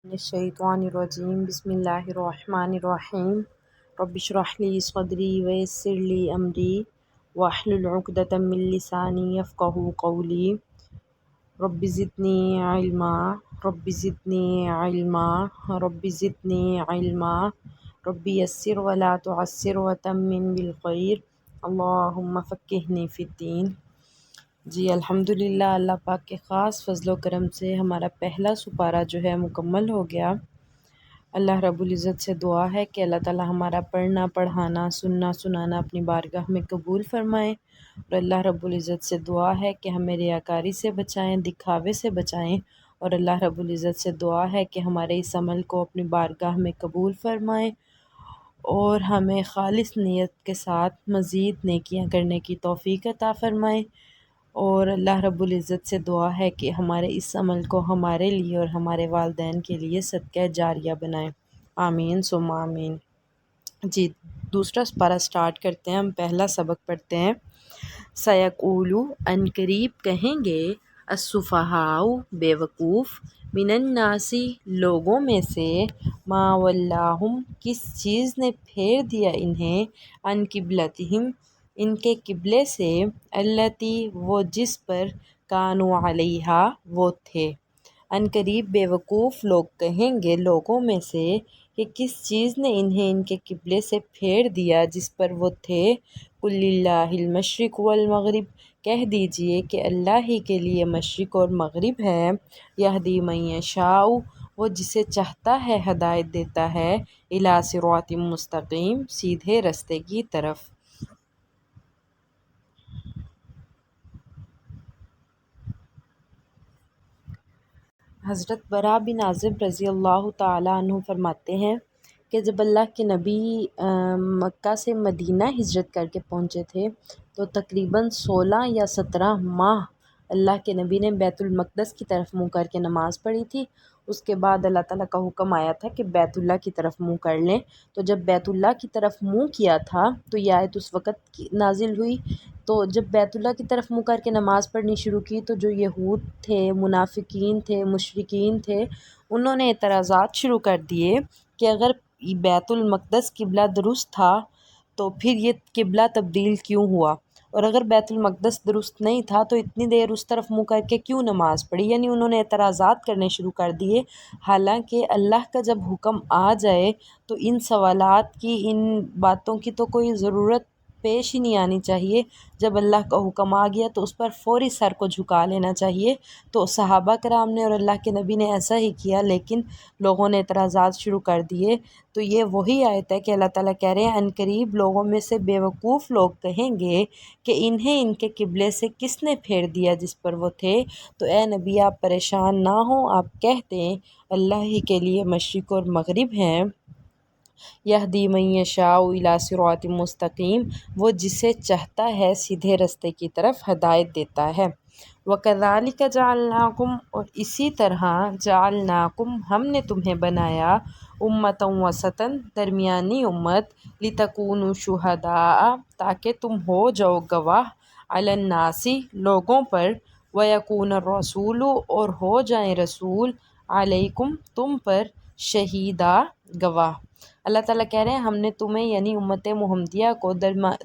الشیطان الرجیم بسم اللہ الرحمن الرحیم رب اشرح لی صدری ویسر لی امری واحلل عقدۃ من لسانی یفقہوا قولی رب زدنی علما رب زدنی علما رب زدنی علما رب یسر ولا تعسر وتمم بالخیر اللہم فقہنی فی الدین۔ جی الحمدللہ، اللہ پاک کے خاص فضل و کرم سے ہمارا پہلا سپارہ جو ہے مکمل ہو گیا۔ اللہ رب العزت سے دعا ہے کہ اللہ تعالی ہمارا پڑھنا، پڑھانا، سننا، سنانا اپنی بارگاہ میں قبول فرمائیں، اور اللہ رب العزت سے دعا ہے کہ ہمیں ریاکاری سے بچائیں، دکھاوے سے بچائیں، اور اللہ رب العزت سے دعا ہے کہ ہمارے اس عمل کو اپنی بارگاہ میں قبول فرمائیں اور ہمیں خالص نیت کے ساتھ مزید نیکیاں کرنے کی توفیق عطا فرمائیں، اور اللہ رب العزت سے دعا ہے کہ ہمارے اس عمل کو ہمارے لیے اور ہمارے والدین کے لیے صدقہ جاریہ بنائیں، آمین ثم آمین۔ جی دوسرا سپارہ سٹارٹ کرتے ہیں، ہم پہلا سبق پڑھتے ہیں۔ سیقولو ان قریب کہیں گے، السفہاء بیوقوف، من الناس لوگوں میں سے، ما ولاہم کس چیز نے پھیر دیا انہیں، عن قبلتہم ان کے قبلے سے، التی وہ جس پر، کانوا علیہا وہ تھے۔ ان قریب بیوقوف لوگ کہیں گے لوگوں میں سے کہ کس چیز نے انہیں ان کے قبلے سے پھیر دیا جس پر وہ تھے۔ قل للہ المشرق والمغرب، کہہ دیجئے کہ اللہ ہی کے لیے مشرق اور مغرب ہے، یہدی من یشاء وہ جسے چاہتا ہے ہدایت دیتا ہے، الی صراط مستقیم سیدھے رستے کی طرف۔ حضرت براء بن عازب رضی اللہ تعالیٰ عنہ فرماتے ہیں کہ جب اللہ کے نبی مکہ سے مدینہ ہجرت کر کے پہنچے تھے تو تقریباً 16 یا 17 ماہ اللہ کے نبی نے بیت المقدس کی طرف منہ کر کے نماز پڑھی تھی۔ اس کے بعد اللہ تعالیٰ کا حکم آیا تھا کہ بیت اللہ کی طرف منہ کر لیں، تو جب بیت اللہ کی طرف منہ کیا تھا تو یہ آیت اس وقت نازل ہوئی۔ تو جب بیت اللہ کی طرف منہ کر کے نماز پڑھنی شروع کی تو جو یہود تھے، منافقین تھے، مشرکین تھے، انہوں نے اعتراضات شروع کر دیے کہ اگر بیت المقدس قبلہ درست تھا تو پھر یہ قبلہ تبدیل کیوں ہوا، اور اگر بیت المقدس درست نہیں تھا تو اتنی دیر اس طرف منہ کر کے کیوں نماز پڑھی، یعنی انہوں نے اعتراضات کرنے شروع کر دیے۔ حالانکہ اللہ کا جب حکم آ جائے تو ان سوالات کی، ان باتوں کی تو کوئی ضرورت پیش ہی نہیں آنی چاہیے۔ جب اللہ کا حکم آ گیا تو اس پر فوری سر کو جھکا لینا چاہیے۔ تو صحابہ کرام نے اور اللہ کے نبی نے ایسا ہی کیا، لیکن لوگوں نے اعتراضات شروع کر دیے۔ تو یہ وہی آیت ہے کہ اللہ تعالیٰ کہہ رہے ہیں ان قریب لوگوں میں سے بیوقوف لوگ کہیں گے کہ انہیں ان کے قبلے سے کس نے پھیر دیا جس پر وہ تھے۔ تو اے نبی آپ پریشان نہ ہوں، آپ کہہ دیں اللہ ہی کے لیے مشرق اور مغرب ہیں، یہدی من یشاء الی صراط مستقیم وہ جسے چاہتا ہے سیدھے رستے کی طرف ہدایت دیتا ہے۔ وَكَذَلِكَ جَعَلْنَاكُمْ اور اسی طرح جعلناکم ہم نے تمہیں بنایا، امۃ وسطاً درمیانی امت، لتکونوا شہداء تاکہ تم ہو جاؤ گواہ، علی الناس لوگوں پر، ویکون الرسول اور ہو جائیں رسول، علیکم تم پر، شہیدا گواہ۔ اللہ تعالیٰ کہہ رہے ہیں ہم نے تمہیں یعنی امت محمدیہ کو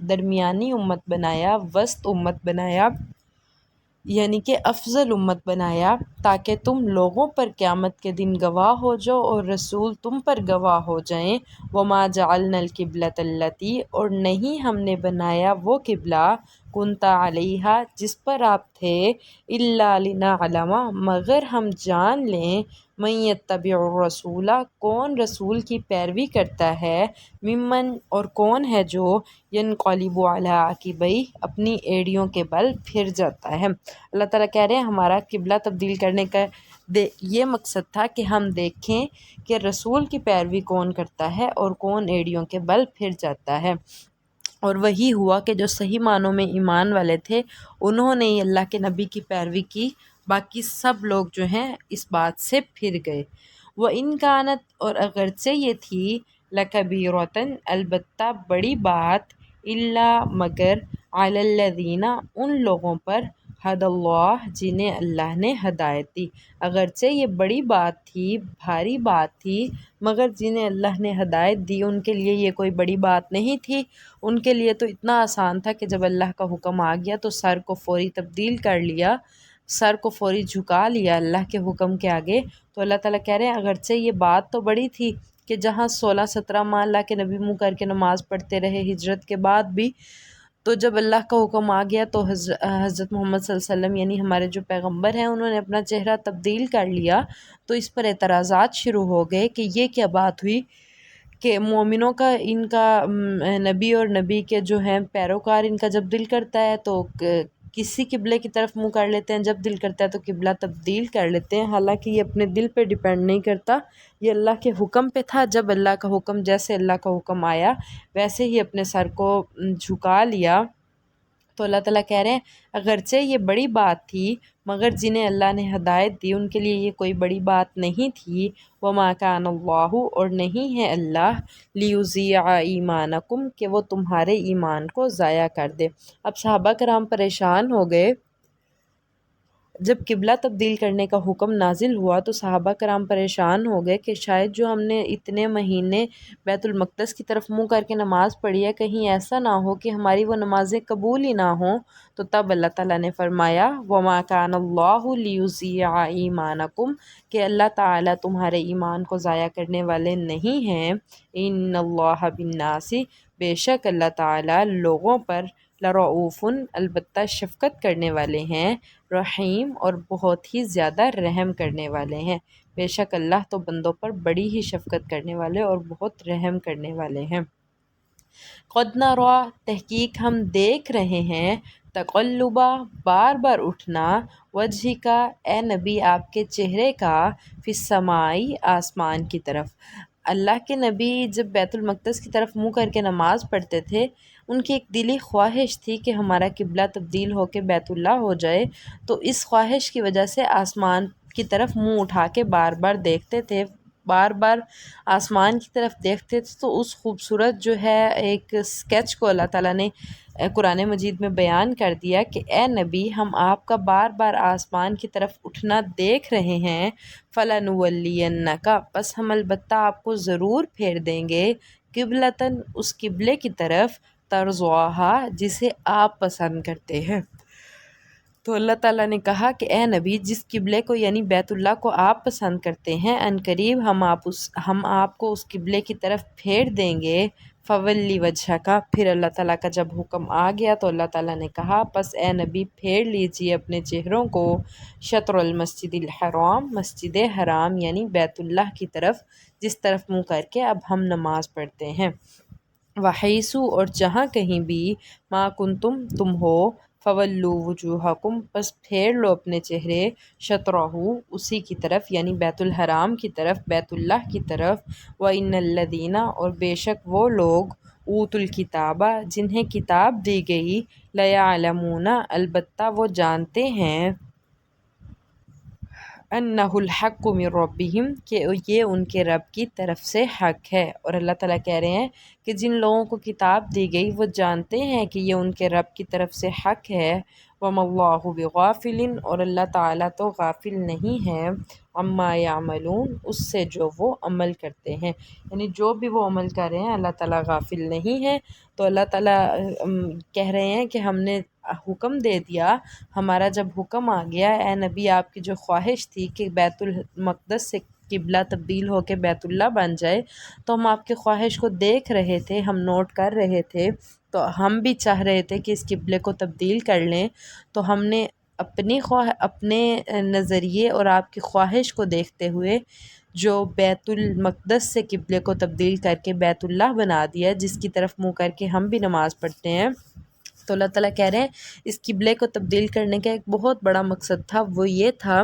درمیانی امت بنایا، وسط امت بنایا، یعنی کہ افضل امت بنایا، تاکہ تم لوگوں پر قیامت کے دن گواہ ہو جاؤ اور رسول تم پر گواہ ہو جائیں۔ وما جعلنا القبلۃ التی اور نہیں ہم نے بنایا وہ قبلہ، کنت علیہا جس پر آپ تھے، الا لنعلم مگر ہم جان لیں، من یتبع الرسول کون رسول کی پیروی کرتا ہے، ممن اور کون ہے جو، ینقلب علی عقبیہ اپنی ایڑیوں کے بل پھر جاتا ہے۔ اللہ تعالیٰ کہہ رہے ہیں ہمارا قبلہ تبدیل کرنے کا یہ مقصد تھا کہ ہم دیکھیں کہ رسول کی پیروی کون کرتا ہے اور کون ایڑیوں کے بل پھر جاتا ہے، اور وہی ہوا کہ جو صحیح معنوں میں ایمان والے تھے انہوں نے اللہ کے نبی کی پیروی کی، باقی سب لوگ جو ہیں اس بات سے پھر گئے۔ وَإِنْ كَانَتْ اور اگرچہ یہ تھی، لَكَبِيرَةً البتہ بڑی بات، إِلَّا مگر، عَلَى الَّذِينَ ان لوگوں پر، ہد اللہ جنہیں اللہ نے ہدایت دی، اگرچہ یہ بڑی بات تھی، بھاری بات تھی، مگر جنہیں اللہ نے ہدایت دی ان کے لیے یہ کوئی بڑی بات نہیں تھی۔ ان کے لیے تو اتنا آسان تھا کہ جب اللہ کا حکم آ گیا تو سر کو فوری تبدیل کر لیا، سر کو فوری جھکا لیا اللہ کے حکم کے آگے۔ تو اللہ تعالیٰ کہہ رہے ہیں اگرچہ یہ بات تو بڑی تھی کہ جہاں 16-17 ماہ اللہ کے نبی منہ کر کے نماز پڑھتے رہے ہجرت کے بعد بھی، تو جب اللہ کا حکم آ گیا تو حضرت محمد صلی اللہ علیہ وسلم یعنی ہمارے جو پیغمبر ہیں انہوں نے اپنا چہرہ تبدیل کر لیا۔ تو اس پر اعتراضات شروع ہو گئے کہ یہ کیا بات ہوئی کہ مومنوں کا، ان کا نبی اور نبی کے جو ہیں پیروکار، ان کا جب دل کرتا ہے تو کسی قبلے کی طرف منہ کر لیتے ہیں، جب دل کرتا ہے تو قبلہ تبدیل کر لیتے ہیں، حالانکہ یہ اپنے دل پہ ڈیپینڈ نہیں کرتا، یہ اللہ کے حکم پہ تھا۔ جب اللہ کا حکم، جیسے اللہ کا حکم آیا ویسے ہی اپنے سر کو جھکا لیا۔ تو اللہ تعالیٰ کہہ رہے ہیں اگرچہ یہ بڑی بات تھی مگر جنہیں اللہ نے ہدایت دی ان کے لیے یہ کوئی بڑی بات نہیں تھی۔ وما کان اللہ، اور نہیں ہے اللہ، لیضیع ایمانکم، کہ وہ تمہارے ایمان کو ضائع کر دے۔ اب صحابہ کرام پریشان ہو گئے جب قبلہ تبدیل کرنے کا حکم نازل ہوا، تو صحابہ کرام پریشان ہو گئے کہ شاید جو ہم نے اتنے مہینے بیت المقدس کی طرف منہ کر کے نماز پڑھی ہے، کہیں ایسا نہ ہو کہ ہماری وہ نمازیں قبول ہی نہ ہوں۔ تو تب اللہ تعالیٰ نے فرمایا وَمَا كَانَ اللَّهُ لِيُضِيعَ ایمانکم، کہ اللہ تعالیٰ تمہارے ایمان کو ضائع کرنے والے نہیں ہیں۔ ان اللہ بالناس، بے شک اللہ تعالیٰ لوگوں پر، لرؤوف، البتہ شفقت کرنے والے ہیں، رحیم، اور بہت ہی زیادہ رحم کرنے والے ہیں۔ بے شک اللہ تو بندوں پر بڑی ہی شفقت کرنے والے اور بہت رحم کرنے والے ہیں۔ قد نرا، تحقیق ہم دیکھ رہے ہیں، تقلبا، بار بار اٹھنا، وجہ کا، اے نبی آپ کے چہرے کا، فی السمائی، آسمان کی طرف۔ اللہ کے نبی جب بیت المقدس کی طرف منہ کر کے نماز پڑھتے تھے، ان کی ایک دلی خواہش تھی کہ ہمارا قبلہ تبدیل ہو کے بیت اللہ ہو جائے، تو اس خواہش کی وجہ سے آسمان کی طرف منہ اٹھا کے بار بار دیکھتے تھے، بار بار آسمان کی طرف دیکھتے تھے۔ تو اس خوبصورت جو ہے ایک اسکیچ کو اللہ تعالیٰ نے قرآن مجید میں بیان کر دیا کہ اے نبی ہم آپ کا بار بار آسمان کی طرف اٹھنا دیکھ رہے ہیں، فَلَنُوَلِّيَنَّكَ، پس ہم البتہ آپ کو ضرور پھیر دیں گے، قبلتاً، اس قبلے کی طرف، ترضوہا، جسے آپ پسند کرتے ہیں۔ تو اللہ تعالیٰ نے کہا کہ اے نبی جس قبلے کو یعنی بیت اللہ کو آپ پسند کرتے ہیں، عنقریب ہم آپ کو اس قبلے کی طرف پھیر دیں گے۔ فولی وجہ کا، پھر اللہ تعالیٰ کا جب حکم آ گیا تو اللہ تعالیٰ نے کہا پس اے نبی پھیر لیجئے اپنے چہروں کو شطر المسجد الحرام، مسجد حرام یعنی بیت اللہ کی طرف، جس طرف منہ کر کے اب ہم نماز پڑھتے ہیں۔ وحیثو، اور جہاں کہیں بھی، ما کنتم، تم ہو، فولو وجوہکم، پس پھیر لو اپنے چہرے، شطرہ، اسی کی طرف یعنی بیت الحرام کی طرف، بیت اللہ کی طرف۔ وَإِنَّ الَّذِينَ، اور بے شک وہ لوگ، اوتوا الکتاب، جنہیں کتاب دی گئی، لَيَعْلَمُونَ، البتہ وہ جانتے ہیں، اَنَّهُ الْحَقُّ مِن رَبِّهِمْ، کہ یہ ان کے رب کی طرف سے حق ہے۔ اور اللہ تعالیٰ کہہ رہے ہیں کہ جن لوگوں کو کتاب دی گئی وہ جانتے ہیں کہ یہ ان کے رب کی طرف سے حق ہے۔ وَمَا اللَّهُ بِغَافِلٍ، اور اللہ تعالیٰ تو غافل نہیں ہے، عَمَّا يَعْمَلُونَ، اس سے جو وہ عمل کرتے ہیں، یعنی جو بھی وہ عمل کر رہے ہیں اللہ تعالیٰ غافل نہیں ہے۔ تو اللہ تعالیٰ کہہ رہے ہیں کہ ہم نے حکم دے دیا، ہمارا جب حکم آ گیا، اے نبی آپ کی جو خواہش تھی کہ بیت المقدس سے قبلہ تبدیل ہو کے بیت اللہ بن جائے، تو ہم آپ کی خواہش کو دیکھ رہے تھے، ہم نوٹ کر رہے تھے، تو ہم بھی چاہ رہے تھے کہ اس قبلے کو تبدیل کر لیں۔ تو ہم نے اپنے نظریے اور آپ کی خواہش کو دیکھتے ہوئے جو بیت المقدس سے قبلے کو تبدیل کر کے بیت اللہ بنا دیا، جس کی طرف منہ کر کے ہم بھی نماز پڑھتے ہیں۔ تو اللہ تعالیٰ کہہ رہے ہیں اس قبلے کو تبدیل کرنے کا ایک بہت بڑا مقصد تھا، وہ یہ تھا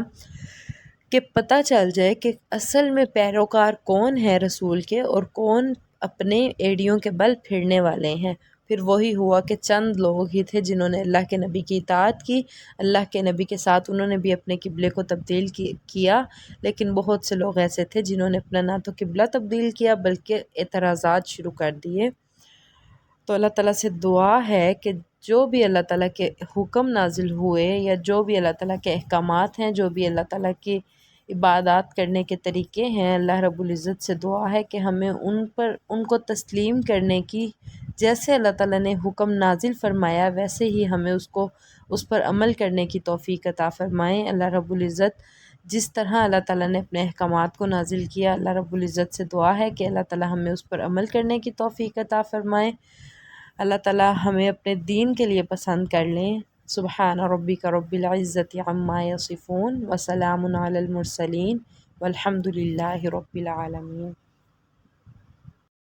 کہ پتہ چل جائے کہ اصل میں پیروکار کون ہے رسول کے اور کون اپنے ایڑیوں کے بل پھرنے والے ہیں۔ پھر وہی ہوا کہ چند لوگ ہی تھے جنہوں نے اللہ کے نبی کی اطاعت کی، اللہ کے نبی کے ساتھ انہوں نے بھی اپنے قبلے کو تبدیل کیا، لیکن بہت سے لوگ ایسے تھے جنہوں نے اپنا نہ تو قبلہ تبدیل کیا بلکہ اعتراضات شروع کر دیے۔ تو اللہ تعالیٰ سے دعا ہے کہ جو بھی اللہ تعالیٰ کے حکم نازل ہوئے یا جو بھی اللہ تعالیٰ کے احکامات ہیں، جو بھی اللہ تعالیٰ کی عبادات کرنے کے طریقے ہیں، اللہ رب العزت سے دعا ہے کہ ہمیں ان کو تسلیم کرنے کی، جیسے اللہ تعالیٰ نے حکم نازل فرمایا ویسے ہی ہمیں اس پر عمل کرنے کی توفیق عطا فرمائیں۔ اللہ رب العزت جس طرح اللہ تعالیٰ نے اپنے احکامات کو نازل کیا، اللہ رب العزت سے دعا ہے کہ اللہ تعالیٰ ہمیں اس پر عمل کرنے کی توفیق عطا فرمائیں۔ اللہ تعالیٰ ہمیں اپنے دین کے لیے پسند کر لیں۔ سبحان ربک رب العزت عما یصفون وسلام علی المرسلین والحمد للہ رب العالمین۔